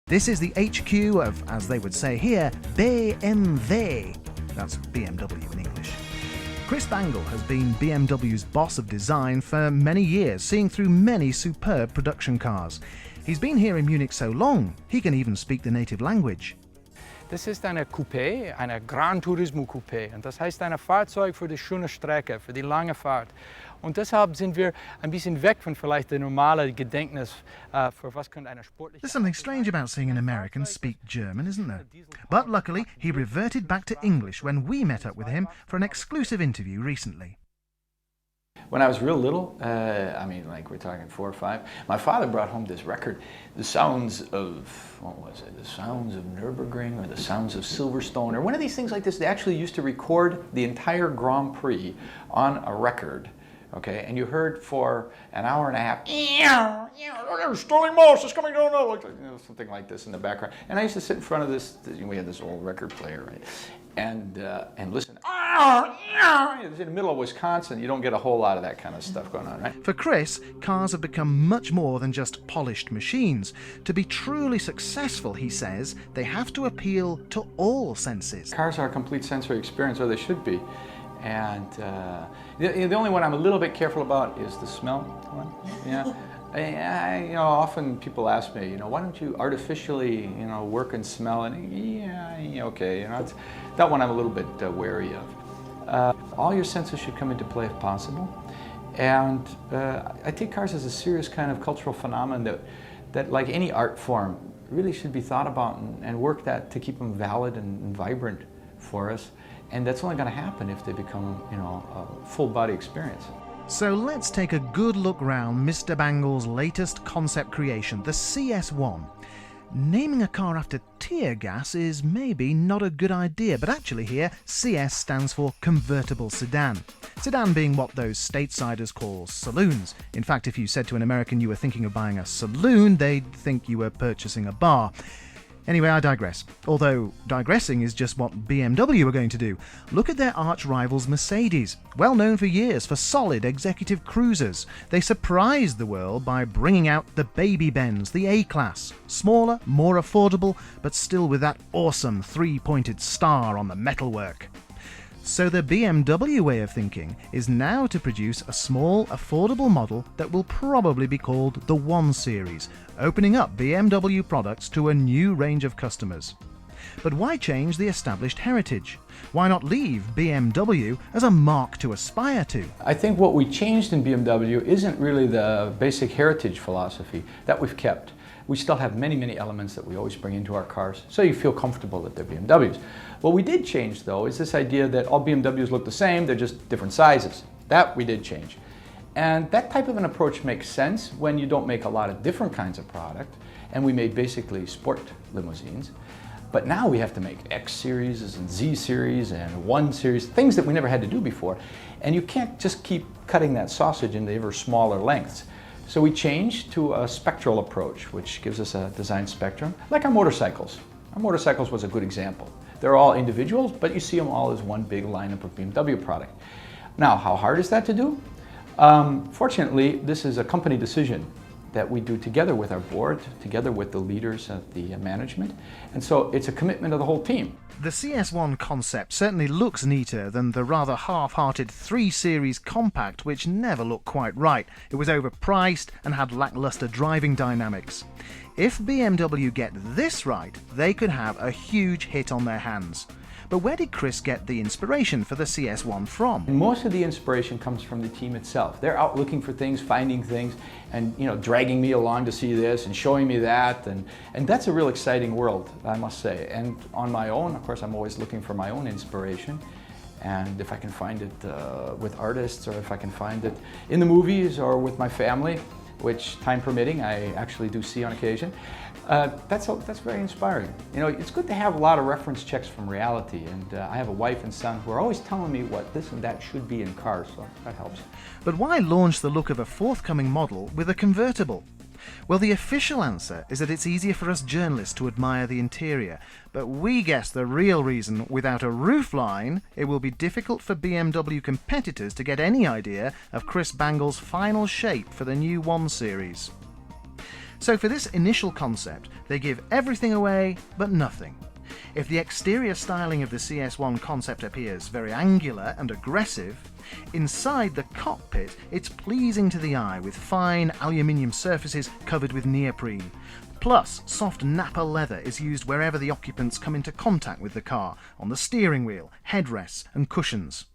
This is the HQ of, as they would say here, BMW. That's BMW in English. Chris Bangle has been BMW's boss of design for many years, seeing through many superb production cars. He's been here in Munich so long, he can even speak the native language. Das ist eine Coupé, eine Gran Turismo Coupé. Und das heißt ein Fahrzeug für die schöne Strecke, für die lange Fahrt. Und deshalb sind wir ein bisschen weg von vielleicht der normale Gedächtnis für was könnte eine sportliche... There's something strange about seeing an American speak German, isn't there? But luckily, he reverted back to English when we met up with him for an exclusive interview recently. When I was real little, like we're talking 4 or 5, my father brought home this record, the sounds of, what was it, the sounds of Nürburgring or the sounds of Silverstone or one of these things like this. They actually used to record the entire Grand Prix on a record, okay, and you heard for an hour and a half, Sterling Moss is coming down, something like this in the background. And I used to sit in front of this, we had this old record player, right, and listen. In the middle of Wisconsin, you don't get a whole lot of that kind of stuff going on, right? For Chris, cars have become much more than just polished machines. To be truly successful, he says, they have to appeal to all senses. Cars are a complete sensory experience, or they should be. And the only one I'm a little bit careful about is the smell one. Yeah. Often people ask me, why don't you artificially, work and smell? And okay, it's, that one I'm a little bit wary of. All your senses should come into play if possible. And I take cars as a serious kind of cultural phenomenon that like any art form, really should be thought about and worked at to keep them valid and vibrant for us. And that's only going to happen if they become, a full-body experience. So let's take a good look round Mr. Bangle's latest concept creation, the CS1. Naming a car after tear gas is maybe not a good idea, but actually here, CS stands for convertible sedan. Sedan being what those statessiders call saloons. In fact, if you said to an American you were thinking of buying a saloon, they'd think you were purchasing a bar. Anyway, I digress. Although digressing is just what BMW are going to do. Look at their arch rivals Mercedes, well known for years for solid executive cruisers. They surprised the world by bringing out the baby Benz, the A-Class. Smaller, more affordable, but still with that awesome three-pointed star on the metalwork. So the BMW way of thinking is now to produce a small, affordable model that will probably be called the 1 Series, opening up BMW products to a new range of customers. But why change the established heritage? Why not leave BMW as a mark to aspire to? I think what we changed in BMW isn't really the basic heritage philosophy that we've kept. We still have many, many elements that we always bring into our cars, so you feel comfortable that they're BMWs. What we did change, though, is this idea that all BMWs look the same, they're just different sizes. That we did change. And that type of an approach makes sense when you don't make a lot of different kinds of product, and we made basically sport limousines. But now we have to make X series and Z series and 1 series, things that we never had to do before. And you can't just keep cutting that sausage into ever smaller lengths. So we changed to a spectral approach, which gives us a design spectrum, like our motorcycles. Our motorcycles was a good example. They're all individuals, but you see them all as one big lineup of BMW product. Now, how hard is that to do? Fortunately, this is a company decision that we do together with our board, together with the leaders of the management, and so it's a commitment of the whole team. The CS1 concept certainly looks neater than the rather half-hearted 3 Series compact, which never looked quite right. It was overpriced and had lackluster driving dynamics. If BMW get this right, they could have a huge hit on their hands. But where did Chris get the inspiration for the CS1 from? Most of the inspiration comes from the team itself. They're out looking for things, finding things, and dragging me along to see this and showing me that, and that's a real exciting world, I must say. And on my own, of course, I'm always looking for my own inspiration. And if I can find it with artists, or if I can find it in the movies or with my family, which, time permitting, I actually do see on occasion, that's very inspiring. It's good to have a lot of reference checks from reality, and I have a wife and son who are always telling me what this and that should be in cars, so that helps. But why launch the look of a forthcoming model with a convertible? Well, the official answer is that it's easier for us journalists to admire the interior, but we guess the real reason: without a roofline, it will be difficult for BMW competitors to get any idea of Chris Bangle's final shape for the new 1 Series. So for this initial concept, they give everything away but nothing. If the exterior styling of the CS1 Concept appears very angular and aggressive, inside the cockpit it's pleasing to the eye with fine aluminium surfaces covered with neoprene. Plus, soft nappa leather is used wherever the occupants come into contact with the car, on the steering wheel, headrests and cushions.